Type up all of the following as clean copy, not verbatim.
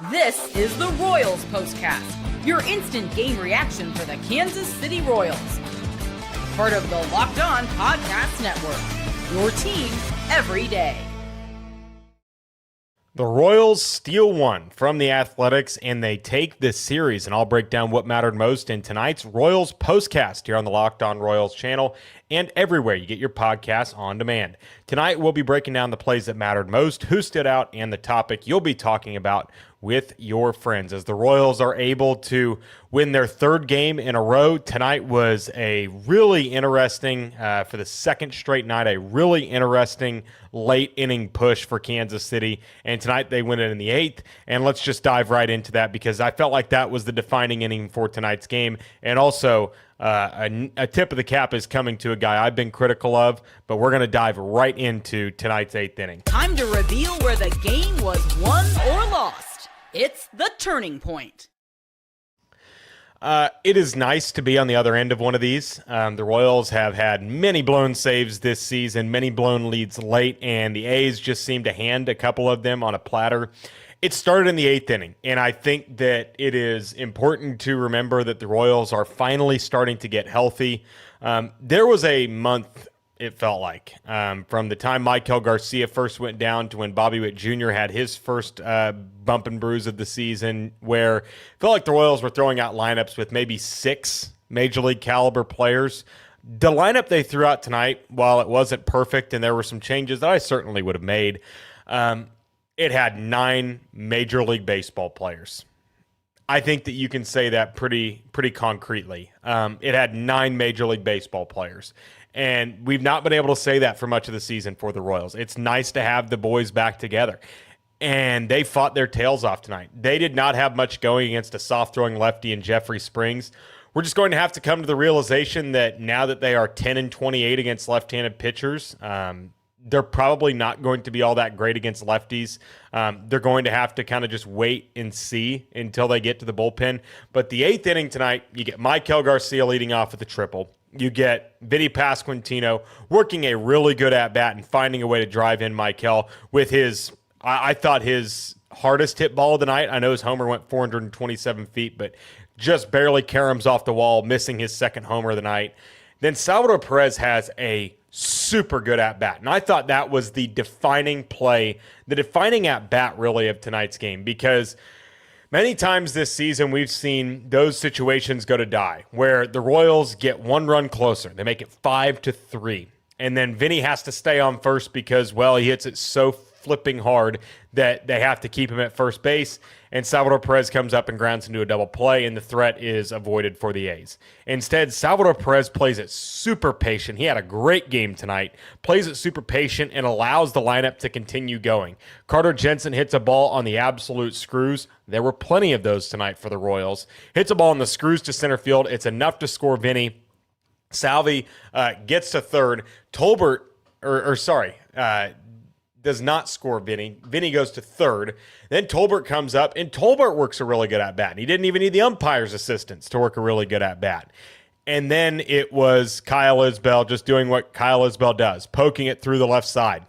This is the Royals POSTCAST, your instant game reaction for the Kansas City Royals. Part of the Locked On Podcast Network, your team every day. The Royals steal one from the Athletics, and they take this series, and I'll break down what mattered most in tonight's Royals POSTCAST here on the Locked On Royals channel and everywhere you get your podcasts on demand. Tonight, we'll be breaking down the plays that mattered most, who stood out, and the topic you'll be talking about with your friends. As the Royals are able to win their third game in a row, tonight was a really interesting, for the second straight night, a really interesting late inning push for Kansas City. And tonight they win it in the eighth. And let's just dive right into that because I felt like that was the defining inning for tonight's game. And also, a tip of the cap is coming to a guy I've been critical of, but we're going to dive right into tonight's eighth inning. Time to reveal where the game was won or lost. It's the turning point. It is nice to be on the other end of one of these. The Royals have had many blown saves this season, many blown leads late, and the A's just seem to hand a couple of them on a platter. It started in the eighth inning, and I think that it is important to remember that the Royals are finally starting to get healthy. There was a month, it felt like, from the time Michael Garcia first went down to when Bobby Witt Jr. had his first bump and bruise of the season, where it felt like the Royals were throwing out lineups with maybe 6 Major League caliber players. The lineup they threw out tonight, while it wasn't perfect and there were some changes that I certainly would have made, it had 9 Major League Baseball players. I think that you can say that pretty concretely. It had 9 Major League Baseball players. And we've not been able to say that for much of the season for the Royals. It's nice to have the boys back together. And they fought their tails off tonight. They did not have much going against a soft-throwing lefty in Jeffrey Springs. We're just going to have to come to the realization that now that they are 10-28 against left-handed pitchers, they're probably not going to be all that great against lefties. They're going to have to kind of just wait and see until they get to the bullpen. But the eighth inning tonight, you get Michael Garcia leading off with a triple. You get Vinnie Pasquantino working a really good at-bat and finding a way to drive in Michael with his, I thought his hardest hit ball of the night. I know his homer went 427 feet, but just barely caroms off the wall, missing his second homer of the night. Then Salvador Perez has a super good at-bat. And I thought that was the defining play, the defining at-bat really of tonight's game, because many times this season we've seen those situations go to die where the Royals get one run closer. They make it 5-3. And then Vinny has to stay on first because, well, he hits it so flipping hard that they have to keep him at first base. And Salvador Perez comes up and grounds into a double play, and the threat is avoided for the A's. Instead, Salvador Perez plays it super patient. He had a great game tonight, plays it super patient, and allows the lineup to continue going. Carter Jensen hits a ball on the absolute screws. There were plenty of those tonight for the Royals. Hits a ball on the screws to center field. It's enough to score Vinny. Salvi gets to third. Tolbert, does not score Vinny. Vinny goes to third. Then Tolbert comes up, and Tolbert works a really good at-bat. He didn't even need the umpire's assistance to work a really good at-bat. And then it was Kyle Isbell just doing what Kyle Isbell does, poking it through the left side.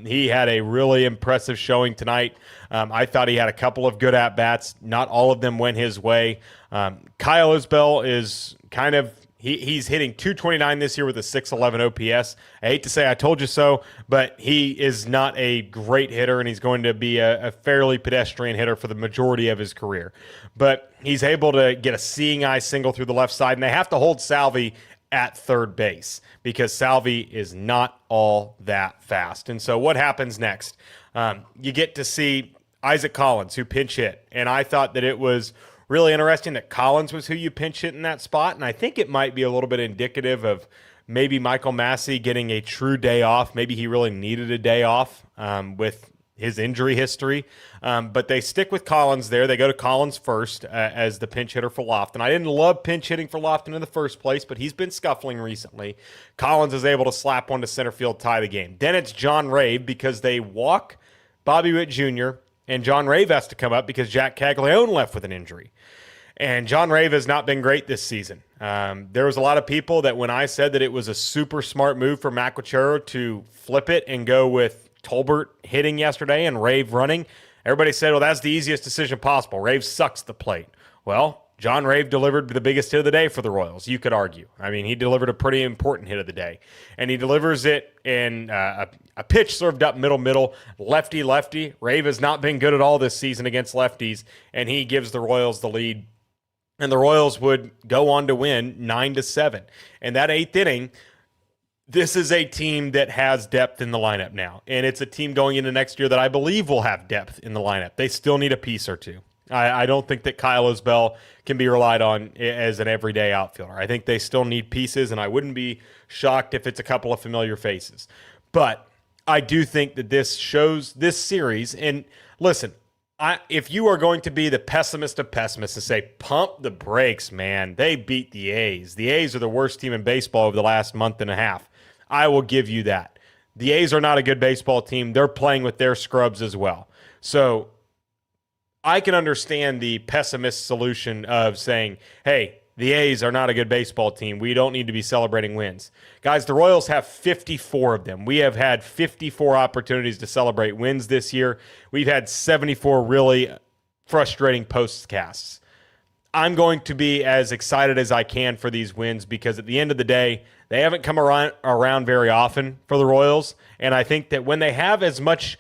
He had a really impressive showing tonight. I thought he had a couple of good at-bats. Not all of them went his way. Kyle Isbell is kind of He's hitting 229 this year with a 611 OPS. I hate to say I told you so, but he is not a great hitter, and he's going to be a fairly pedestrian hitter for the majority of his career. But he's able to get a seeing eye single through the left side, and they have to hold Salvi at third base because Salvi is not all that fast. And so what happens next? You get to see Isaac Collins, who pinch hit, and I thought that it was really interesting that Collins was who you pinch hit in that spot, and I think it might be a little bit indicative of maybe Michael Massey getting a true day off. Maybe he really needed a day off with his injury history. But they stick with Collins there. They go to Collins first as the pinch hitter for Lofton. I didn't love pinch hitting for Lofton in the first place, but he's been scuffling recently. Collins is able to slap one to center field, tie the game. Then it's John Rave because they walk Bobby Witt Jr., and John Rave has to come up because Jack Caglione left with an injury. And John Rave has not been great this season. There was a lot of people that when I said that it was a super smart move for Mac Quachero to flip it and go with Tolbert hitting yesterday and Rave running, Everybody said, well, that's the easiest decision possible. Rave sucks the plate. Well, John Rave delivered the biggest hit of the day for the Royals, you could argue. I mean, he delivered a pretty important hit of the day. And he delivers it in a pitch served up middle, lefty. Rave has not been good at all this season against lefties, and he gives the Royals the lead. And the Royals would go on to win 9-7. And that 8th inning, this is a team that has depth in the lineup now. And it's a team going into next year that I believe will have depth in the lineup. They still need a piece or two. I don't think that Kyle Isbell can be relied on as an everyday outfielder. I think they still need pieces, and I wouldn't be shocked if it's a couple of familiar faces. But I do think that this shows this series, and listen, if you are going to be the pessimist of pessimists and say, pump the brakes, man, they beat the A's. The A's are the worst team in baseball over the last month and a half. I will give you that. The A's are not a good baseball team. They're playing with their scrubs as well. So I can understand the pessimist solution of saying, hey, the A's are not a good baseball team. We don't need to be celebrating wins. Guys, the Royals have 54 of them. We have had 54 opportunities to celebrate wins this year. We've had 74 really frustrating postcasts. I'm going to be as excited as I can for these wins because at the end of the day, they haven't come around very often for the Royals. And I think that when they have as much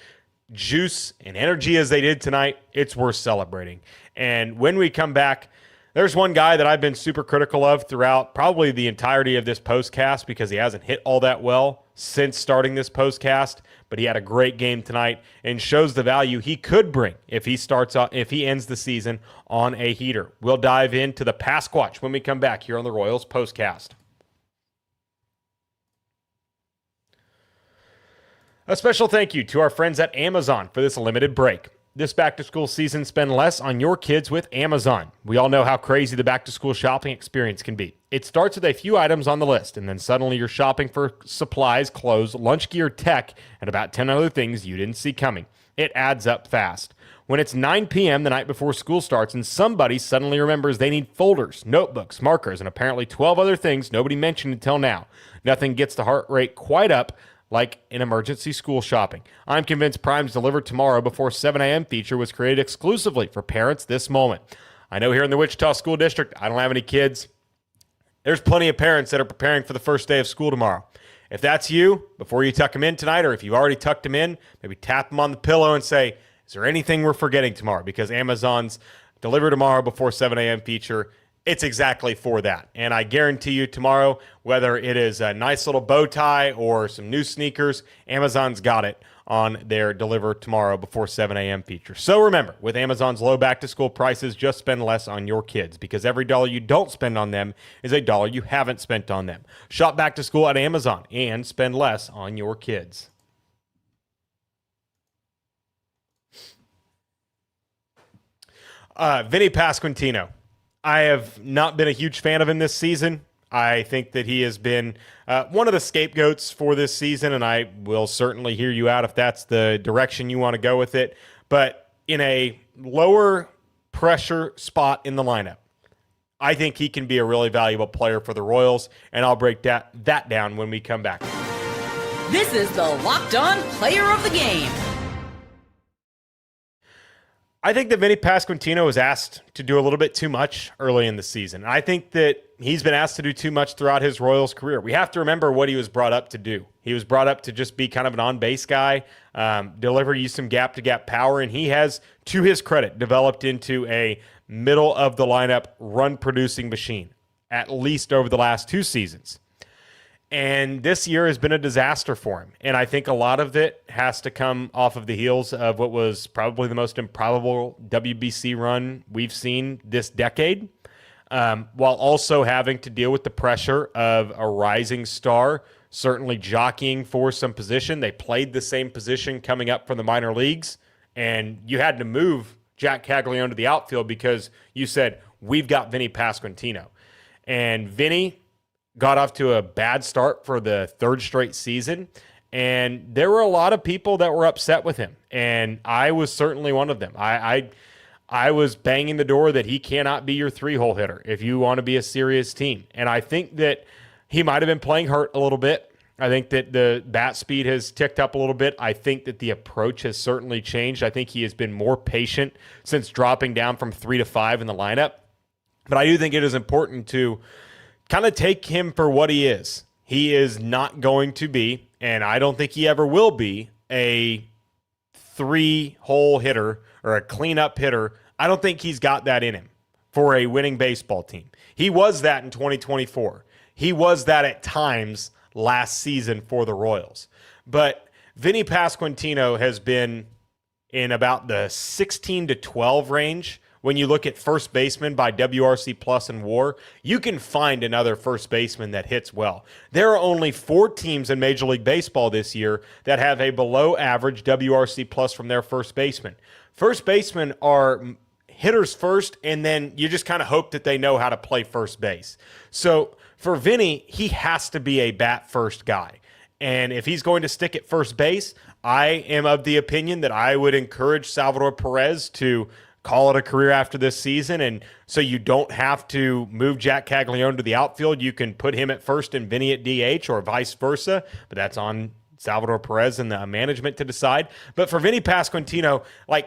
juice and energy as they did tonight, it's worth celebrating. And when we come back, there's one guy that I've been super critical of throughout probably the entirety of this postcast because he hasn't hit all that well since starting this postcast, but he had a great game tonight and shows the value he could bring if he ends the season on a heater. We'll dive into the Pasquatch when we come back here on the Royals postcast. A special thank you to our friends at Amazon for this limited break. This back-to-school season, spend less on your kids with Amazon. We all know how crazy the back-to-school shopping experience can be. It starts with a few items on the list, and then suddenly you're shopping for supplies, clothes, lunch gear, tech, and about 10 other things you didn't see coming. It adds up fast. When it's 9 p.m. the night before school starts and somebody suddenly remembers they need folders, notebooks, markers, and apparently 12 other things nobody mentioned until now, nothing gets the heart rate quite up like an emergency school shopping. I'm convinced Prime's Deliver Tomorrow Before 7 a.m. feature was created exclusively for parents this moment. I know here in the Wichita School District, I don't have any kids. There's plenty of parents that are preparing for the first day of school tomorrow. If that's you, before you tuck them in tonight, or if you've already tucked them in, maybe tap them on the pillow and say, is there anything we're forgetting tomorrow? Because Amazon's Deliver Tomorrow Before 7 a.m. feature, it's exactly for that. And I guarantee you tomorrow, whether it is a nice little bow tie or some new sneakers, Amazon's got it on their Deliver Tomorrow Before 7 a.m. feature. So remember, with Amazon's low back-to-school prices, just spend less on your kids because every dollar you don't spend on them is a dollar you haven't spent on them. Shop back to school at Amazon and spend less on your kids. Vinnie Pasquantino. I have not been a huge fan of him this season. I think that he has been one of the scapegoats for this season, and I will certainly hear you out if that's the direction you want to go with it. But in a lower pressure spot in the lineup, I think he can be a really valuable player for the Royals, and I'll break that down when we come back. This is the Locked On Player of the Game. I think that Vinnie Pasquantino was asked to do a little bit too much early in the season. I think that he's been asked to do too much throughout his Royals career. We have to remember what he was brought up to do. He was brought up to just be kind of an on-base guy, deliver you some gap-to-gap power, and he has, to his credit, developed into a middle-of-the-lineup run-producing machine, at least over the last 2 seasons. And this year has been a disaster for him. And I think a lot of it has to come off of the heels of what was probably the most improbable WBC run we've seen this decade, while also having to deal with the pressure of a rising star, certainly jockeying for some position. They played the same position coming up from the minor leagues, and you had to move Jack Caglione to the outfield because you said, we've got Vinnie Pasquantino. And Vinnie got off to a bad start for the 3rd straight season, and there were a lot of people that were upset with him, and I was certainly one of them. I was banging the door that he cannot be your 3-hole hitter if you want to be a serious team, and I think that he might have been playing hurt a little bit. I think that the bat speed has ticked up a little bit. I think that the approach has certainly changed. I think he has been more patient since dropping down from 3 to 5 in the lineup. But I do think it is important to kind of take him for what he is. He is not going to be, and I don't think he ever will be, a 3-hole hitter or a cleanup hitter. I don't think he's got that in him for a winning baseball team. He was that in 2024. He was that at times last season for the Royals. But Vinnie Pasquantino has been in about the 16 to 12 range. When you look at first baseman by WRC plus and WAR, you can find another first baseman that hits well. There are only 4 teams in Major League Baseball this year that have a below average WRC plus from their first baseman. First basemen are hitters first, and then you just kind of hope that they know how to play first base. So for Vinny, he has to be a bat first guy. And if he's going to stick at first base, I am of the opinion that I would encourage Salvador Perez to call it a career after this season. And so you don't have to move Jack Caglione to the outfield. You can put him at first and Vinny at DH or vice versa, but that's on Salvador Perez and the management to decide. But for Vinnie Pasquantino,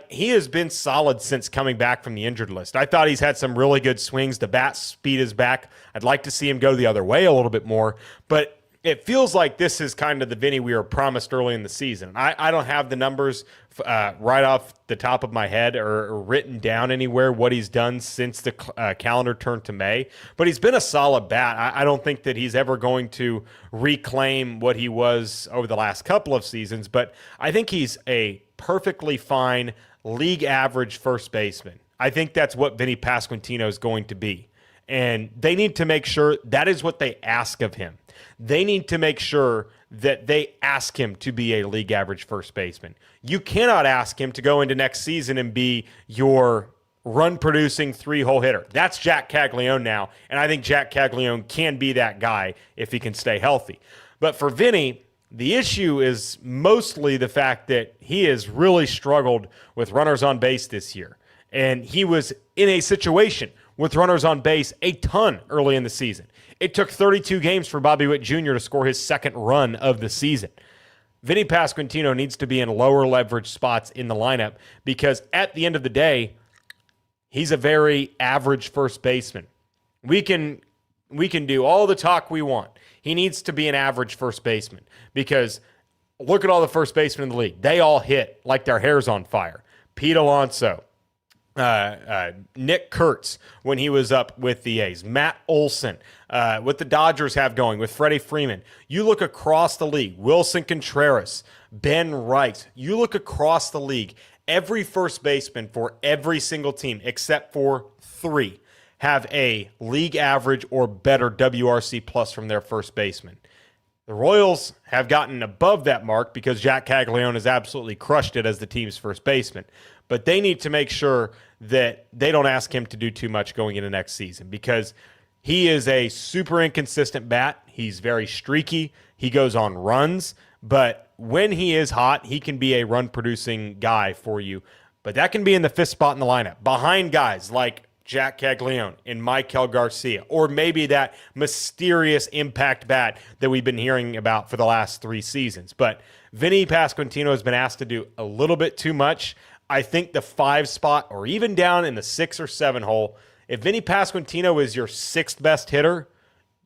he has been solid since coming back from the injured list. I thought he's had some really good swings. The bat speed is back. I'd like to see him go the other way a little bit more, but it feels like this is kind of the Vinny we were promised early in the season. I don't have the numbers right off the top of my head or written down anywhere what he's done since the calendar turned to May, but he's been a solid bat. I don't think that he's ever going to reclaim what he was over the last couple of seasons, but I think he's a perfectly fine league average first baseman. I think that's what Vinnie Pasquantino is going to be, and they need to make sure that is what they ask of him. They need to make sure that they ask him to be a league average first baseman. You cannot ask him to go into next season and be your run-producing 3-hole hitter. That's Jack Caglione now, and I think Jack Caglione can be that guy if he can stay healthy. But for Vinny, the issue is mostly the fact that he has really struggled with runners on base this year. And he was in a situation with runners on base a ton early in the season. It took 32 games for Bobby Witt Jr. to score his second run of the season. Vinnie Pasquantino needs to be in lower leverage spots in the lineup because at the end of the day, he's a very average first baseman. We can do all the talk we want. He needs to be an average first baseman because look at all the first basemen in the league. They all hit like their hair's on fire. Pete Alonso, Nick Kurtz when he was up with the A's, Matt Olson, what the Dodgers have going with Freddie Freeman. You look across the league, Wilson Contreras, Ben Wright. You look across the league, every first baseman for every single team except for 3 have a league average or better WRC plus from their first baseman. The Royals have gotten above that mark because Jack Caglione has absolutely crushed it as the team's first baseman. But they need to make sure that they don't ask him to do too much going into next season because he is a super inconsistent bat. He's very streaky. He goes on runs. But when he is hot, he can be a run-producing guy for you. But that can be in the 5th spot in the lineup, behind guys like Jack Caglione and Maikel Garcia, or maybe that mysterious impact bat that we've been hearing about for the last 3 seasons. But Vinnie Pasquantino has been asked to do a little bit too much. I think the 5 spot or even down in the 6 or 7 hole, if Vinnie Pasquantino is your 6th best hitter,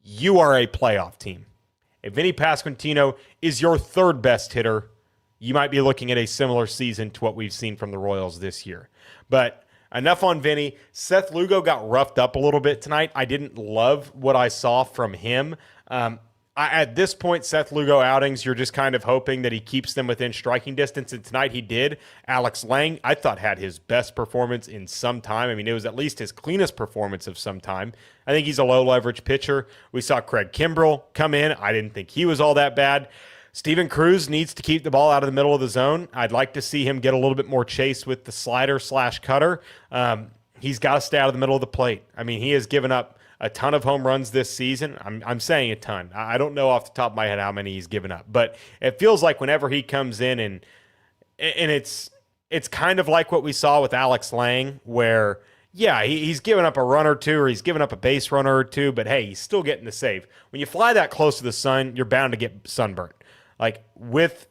you are a playoff team. If Vinnie Pasquantino is your 3rd best hitter, you might be looking at a similar season to what we've seen from the Royals this year. But enough on Vinny. Seth Lugo got roughed up a little bit tonight. I didn't love what I saw from him. At this point, Seth Lugo outings, you're just kind of hoping that he keeps them within striking distance, and tonight he did. Alex Lang, I thought, had his best performance in some time. I mean, it was at least his cleanest performance of some time. I think he's a low-leverage pitcher. We saw Craig Kimbrell come in. I didn't think he was all that bad. Steven Cruz needs to keep the ball out of the middle of the zone. I'd like to see him get a little bit more chase with the slider/cutter. He's got to stay out of the middle of the plate. I mean, he has given up a ton of home runs this season. I'm saying a ton. I don't know off the top of my head how many he's given up, but it feels like whenever he comes in and it's kind of like what we saw with Alex Lang, where Yeah, he's given up a run or two, or he's given up a base runner or two, but hey, he's still getting the save. When you fly that close to the sun, you're bound to get sunburnt. Like with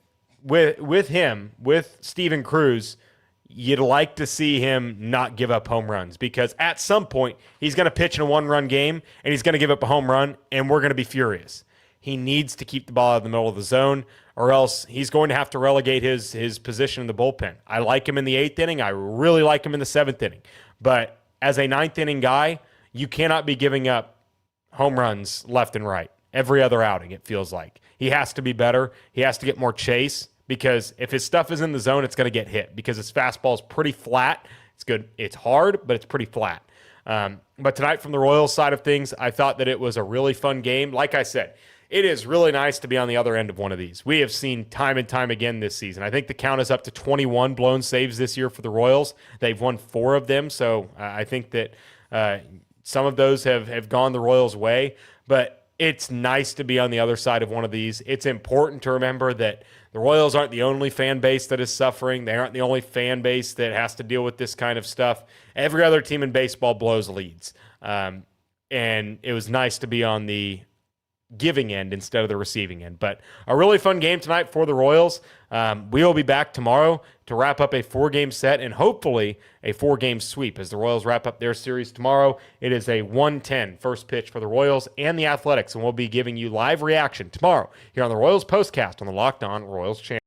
him, with Steven Cruz, you'd like to see him not give up home runs, because at some point he's going to pitch in a one-run game and he's going to give up a home run, and we're going to be furious. He needs to keep the ball out of the middle of the zone, or else he's going to have to relegate his position in the bullpen. I like him in the 8th inning. I really like him in the 7th inning. But as a 9th inning guy, you cannot be giving up home runs left and right every other outing, it feels like. He has to be better. He has to get more chase, because if his stuff is in the zone, it's going to get hit, because his fastball is pretty flat. It's good. It's hard, but it's pretty flat. But tonight, from the Royals side of things, I thought that it was a really fun game. Like I said, it is really nice to be on the other end of one of these. We have seen time and time again this season. I think the count is up to 21 blown saves this year for the Royals. They've won 4 of them, so I think that some of those have gone the Royals' way. But it's nice to be on the other side of one of these. It's important to remember that the Royals aren't the only fan base that is suffering. They aren't the only fan base that has to deal with this kind of stuff. Every other team in baseball blows leads. And it was nice to be on the giving end instead of the receiving end. But a really fun game tonight for the Royals. We will be back tomorrow to wrap up a 4-game set and hopefully a 4-game sweep as the Royals wrap up their series tomorrow. It is a 1:10 first pitch for the Royals and the Athletics, and we'll be giving you live reaction tomorrow here on the Royals Postcast on the Locked On Royals channel.